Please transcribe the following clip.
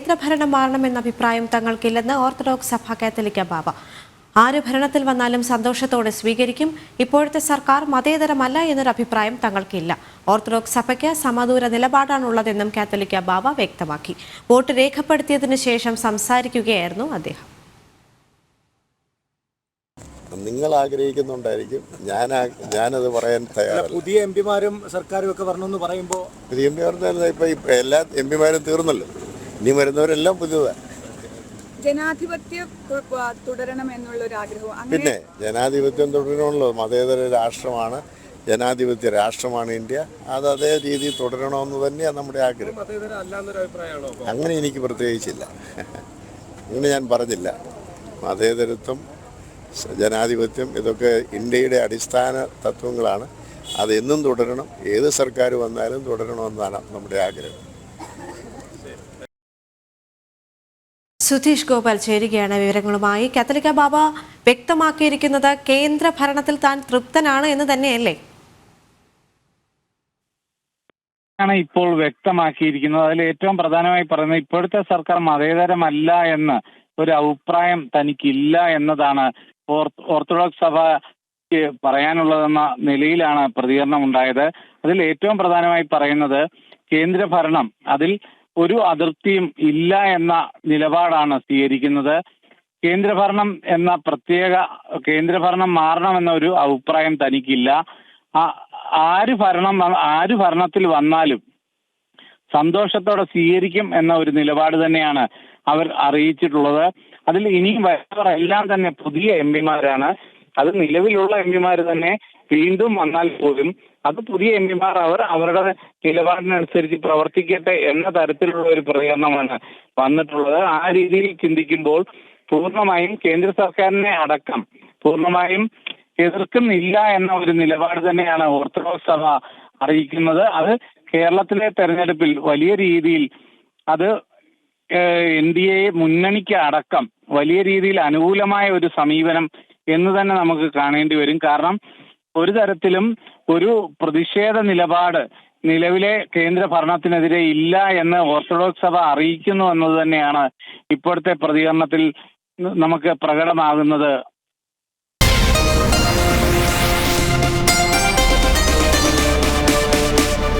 കേന്ദ്രഭരണം മാറണമെന്ന അഭിപ്രായം തങ്ങൾക്കില്ലെന്ന് ഓർത്തഡോക്സ് സഭ കാത്തലിക്ക ബാവ. ആര് ഭരണത്തിൽ വന്നാലും സന്തോഷത്തോടെ സ്വീകരിക്കും. ഇപ്പോഴത്തെ സർക്കാർ മതേതരമല്ല എന്നൊരു അഭിപ്രായം തങ്ങൾക്കില്ല. ഓർത്തഡോക്സ് സഭയ്ക്ക് സമദൂര നിലപാടാണുള്ളതെന്നും കാത്തലിക്ക ബാവ വ്യക്തമാക്കി. വോട്ട് രേഖപ്പെടുത്തിയതിനു ശേഷം സംസാരിക്കുകയായിരുന്നു അദ്ദേഹം. നിങ്ങൾ ആഗ്രഹിക്കുന്നുണ്ടായിരിക്കും, ഞാനത് പറയാൻ തയ്യാറല്ല. പുതിയ എംപിമാരും സർക്കാരും ഒക്കെ വരണമെന്ന് പറയുമ്പോൾ പുതിയ എംപിമാർ ഇപ്പം എല്ലാ എംപിമാരും തീർന്നല്ലോ, ഇനി വരുന്നവരെല്ലാം പുതിയതാണ്. ജനാധിപത്യം തുടരണം എന്നുള്ളൊരു ആഗ്രഹം. പിന്നെ ജനാധിപത്യം തുടരണമെന്നുള്ളത് മതേതര രാഷ്ട്രമാണ്, ജനാധിപത്യ രാഷ്ട്രമാണ് ഇന്ത്യ. അത് അതേ രീതിയിൽ തുടരണമെന്ന് തന്നെയാണ് നമ്മുടെ ആഗ്രഹം. അങ്ങനെ എനിക്ക് പ്രത്യേകിച്ചില്ല, അങ്ങനെ ഞാൻ പറഞ്ഞില്ല. മതേതരത്വം, ജനാധിപത്യം ഇതൊക്കെ ഇന്ത്യയുടെ അടിസ്ഥാന തത്വങ്ങളാണ്. അതെന്നും തുടരണം, ഏത് സർക്കാർ വന്നാലും തുടരണമെന്നാണ് നമ്മുടെ ആഗ്രഹം. സുധീഷ് ഗോപാൽ ചേരുകയാണ് വിവരങ്ങളുമായി. കാത്തലിക്ക ബാബ വ്യക്തമാക്കിയിരിക്കുന്നത് കേന്ദ്ര ഭരണത്തിൽ താൻ തൃപ്തനാണ് എന്ന് തന്നെയല്ലേ? ഇപ്പോൾ വ്യക്തമാക്കിയിരിക്കുന്നത്. അതിൽ ഏറ്റവും പ്രധാനമായി പറയുന്നത് ഇപ്പോഴത്തെ സർക്കാർ മതേതരമല്ല എന്ന് ഒരു അഭിപ്രായം തനിക്കില്ല എന്നതാണ് ഓർത്തഡോക്സ് സഭ പറയാനുള്ളതെന്ന നിലയിലാണ് പ്രതികരണം ഉണ്ടായത്. അതിൽ ഏറ്റവും പ്രധാനമായി പറയുന്നത് കേന്ദ്രഭരണം അതിൽ ഒരു അതിർത്തിയും ഇല്ല എന്ന നിലപാടാണ് സ്വീകരിക്കുന്നത്. കേന്ദ്രഭരണം മാറണമെന്ന ഒരു അഭിപ്രായം തനിക്കില്ല. ആര് ഭരണത്തിൽ വന്നാലും സന്തോഷത്തോടെ സ്വീകരിക്കും എന്ന ഒരു നിലപാട് തന്നെയാണ് അവർ അറിയിച്ചിട്ടുള്ളത്. അതിൽ ഇനിയും വരുന്നവർ എല്ലാം തന്നെ പുതിയ എംപിമാരാണ്. അത് നിലവിലുള്ള എംപിമാർ തന്നെ വീണ്ടും വന്നാൽ പോലും അത് പുതിയ എംപിമാർ അവരുടെ നിലപാടിനനുസരിച്ച് പ്രവർത്തിക്കട്ടെ എന്ന തരത്തിലുള്ള ഒരു പ്രതികരണമാണ് വന്നിട്ടുള്ളത്. ആ രീതിയിൽ ചിന്തിക്കുമ്പോൾ പൂർണ്ണമായും കേന്ദ്ര സർക്കാരിനെ അടക്കം പൂർണ്ണമായും എതിർക്കുന്നില്ല എന്ന ഒരു നിലപാട് തന്നെയാണ് ഓർത്തഡോക്സ് സഭ അറിയിക്കുന്നത്. അത് കേരളത്തിലെ തെരഞ്ഞെടുപ്പിൽ വലിയ രീതിയിൽ അത് NDA മുന്നണിക്ക് അടക്കം വലിയ രീതിയിൽ അനുകൂലമായ ഒരു സമീപനം എന്ന് തന്നെ നമുക്ക് കാണേണ്ടി വരും. കാരണം ഒരു തരത്തിലും ഒരു പ്രതിഷേധ നിലപാട് നിലവിലെ കേന്ദ്ര ഭരണത്തിനെതിരെ ഇല്ല എന്ന് ഓർത്തഡോക്സ് സഭ അറിയിക്കുന്നു എന്നത് തന്നെയാണ് ഇപ്പോഴത്തെ പ്രതികരണത്തിൽ നമുക്ക് പ്രകടമാകുന്നത്.